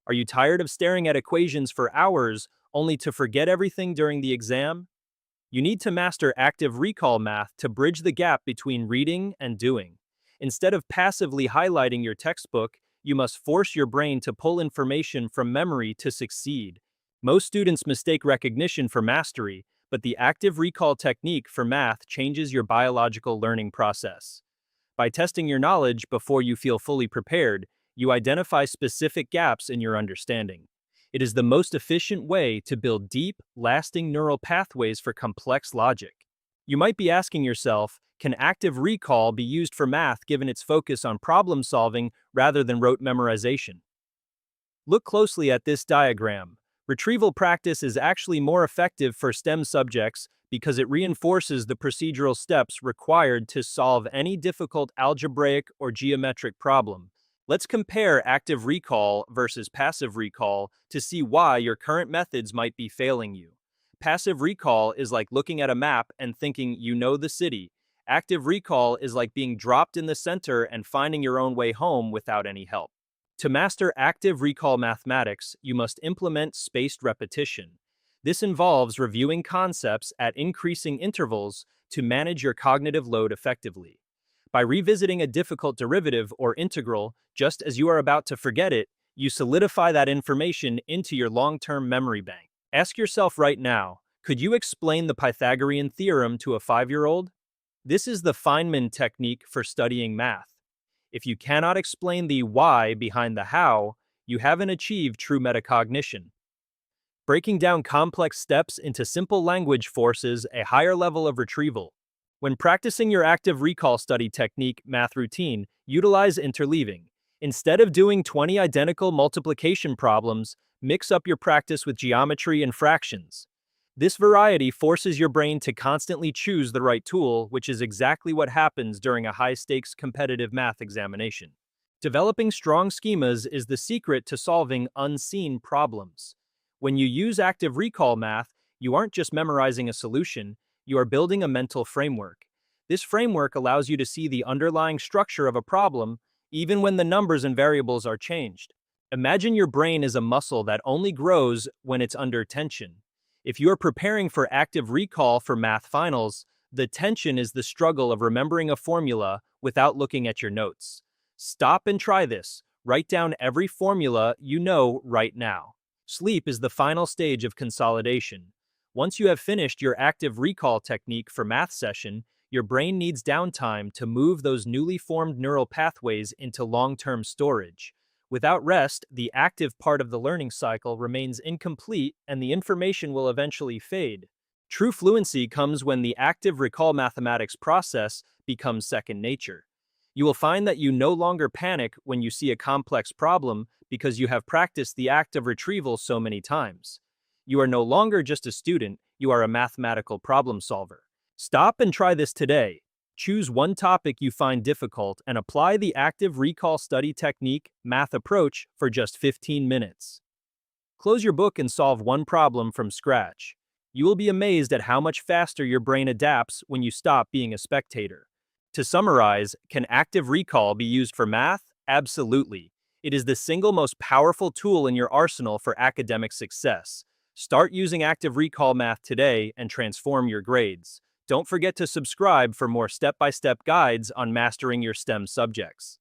Are you tired of staring at equations for hours only to forget everything during the exam? You need to master active recall math to bridge the gap between reading and doing. Instead of passively highlighting your textbook, you must force your brain to pull information from memory to succeed. Most students mistake recognition for mastery, but the active recall technique for math changes your biological learning process. By testing your knowledge before you feel fully prepared, you identify specific gaps in your understanding. It is the most efficient way to build deep, lasting neural pathways for complex logic. You might be asking yourself, can active recall be used for math given its focus on problem solving rather than rote memorization? Look closely at this diagram. Retrieval practice is actually more effective for STEM subjects because it reinforces the procedural steps required to solve any difficult algebraic or geometric problem. Let's compare active recall versus passive recall to see why your current methods might be failing you. Passive recall is like looking at a map and thinking you know the city. Active recall is like being dropped in the center and finding your own way home without any help. To master active recall mathematics, you must implement spaced repetition. This involves reviewing concepts at increasing intervals to manage your cognitive load effectively. By revisiting a difficult derivative or integral just as you are about to forget it, you solidify that information into your long-term memory bank. Ask yourself right now, could you explain the Pythagorean theorem to a 5-year-old? This is the Feynman technique for studying math. If you cannot explain the why behind the how, you haven't achieved true metacognition. Breaking down complex steps into simple language forces a higher level of retrieval. When practicing your active recall study technique math routine, utilize interleaving. Instead of doing 20 identical multiplication problems, mix up your practice with geometry and fractions. This variety forces your brain to constantly choose the right tool, which is exactly what happens during a high-stakes competitive math examination. Developing strong schemas is the secret to solving unseen problems. When you use active recall math, you aren't just memorizing a solution, you are building a mental framework. This framework allows you to see the underlying structure of a problem, even when the numbers and variables are changed. Imagine your brain is a muscle that only grows when it's under tension. If you are preparing for active recall for math finals, the tension is the struggle of remembering a formula without looking at your notes. Stop and try this. Write down every formula you know right now. Sleep is the final stage of consolidation. Once you have finished your active recall technique for math session, your brain needs downtime to move those newly formed neural pathways into long-term storage. Without rest, the active part of the learning cycle remains incomplete and the information will eventually fade. True fluency comes when the active recall mathematics process becomes second nature. You will find that you no longer panic when you see a complex problem because you have practiced the act of retrieval so many times. You are no longer just a student, you are a mathematical problem solver. Stop and try this today. Choose one topic you find difficult and apply the active recall study technique math approach for just 15 minutes. Close your book and solve one problem from scratch. You will be amazed at how much faster your brain adapts when you stop being a spectator. To summarize, can active recall be used for math? Absolutely. It is the single most powerful tool in your arsenal for academic success. Start using active recall math today and transform your grades. Don't forget to subscribe for more step-by-step guides on mastering your STEM subjects.